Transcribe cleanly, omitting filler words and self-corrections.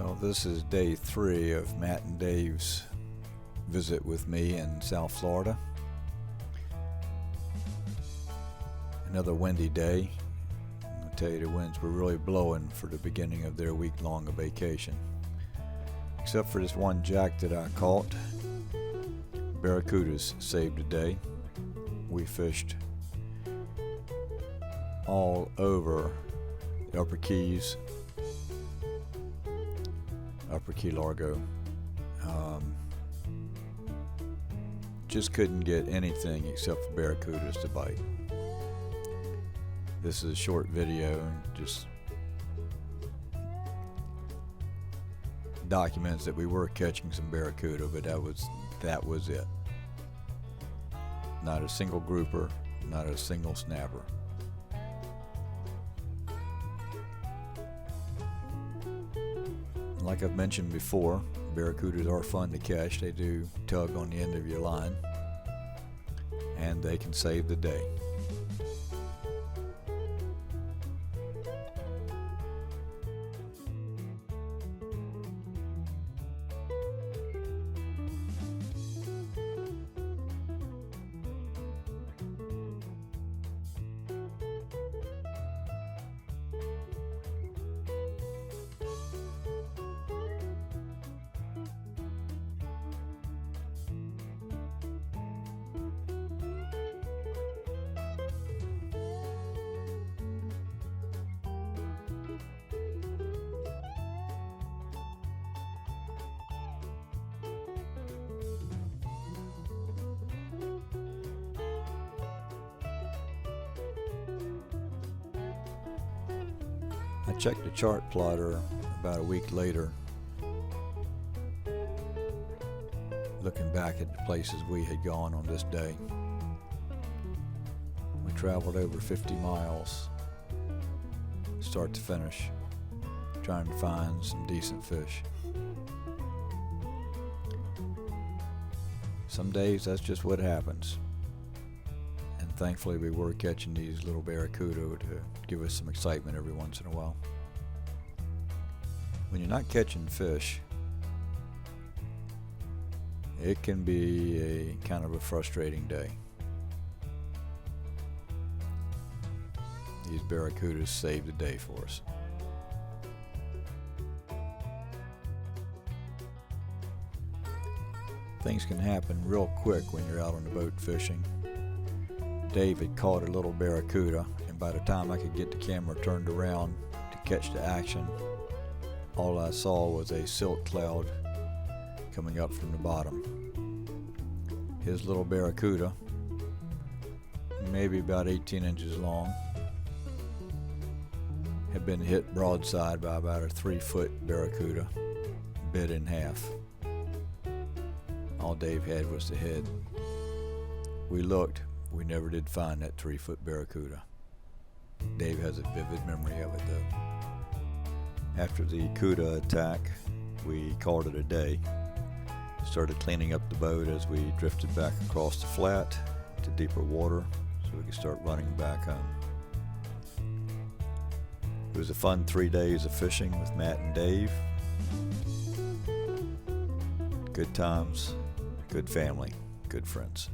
Well, this is day 3 of Matt and Dave's visit with me in South Florida. Another windy day. I'll tell you, the winds were really blowing for the beginning of their week-long vacation. Except for this one jack that I caught. Barracudas saved the day. We fished all over the Upper Keys, Upper Key Largo. Just couldn't get anything except for barracudas to bite. This is a short video, just documents that we were catching some barracuda, but that was it. Not a single grouper, not a single snapper. Like I've mentioned before, barracudas are fun to catch. They do tug on the end of your line, and they can save the day. I checked the chart plotter about a week later, looking back at the places we had gone on this day. We traveled over 50 miles, start to finish, trying to find some decent fish. Some days that's just what happens. And thankfully we were catching these little barracuda to give us some excitement every once in a while. When you're not catching fish, it can be a kind of a frustrating day. These barracudas saved the day for us. Things can happen real quick when you're out on the boat fishing. Dave had caught a little barracuda, and by the time I could get the camera turned around to catch the action, all I saw was a silt cloud coming up from the bottom. His little barracuda, maybe about 18 inches long, had been hit broadside by about a 3-foot barracuda, bit in half. All Dave had was the head. We looked. We never did find that 3-foot barracuda. Dave has a vivid memory of it though. After the Cuda attack, we called it a day. Started cleaning up the boat as we drifted back across the flat to deeper water so we could start running back home. It was a fun 3 days of fishing with Matt and Dave. Good times, good family, good friends.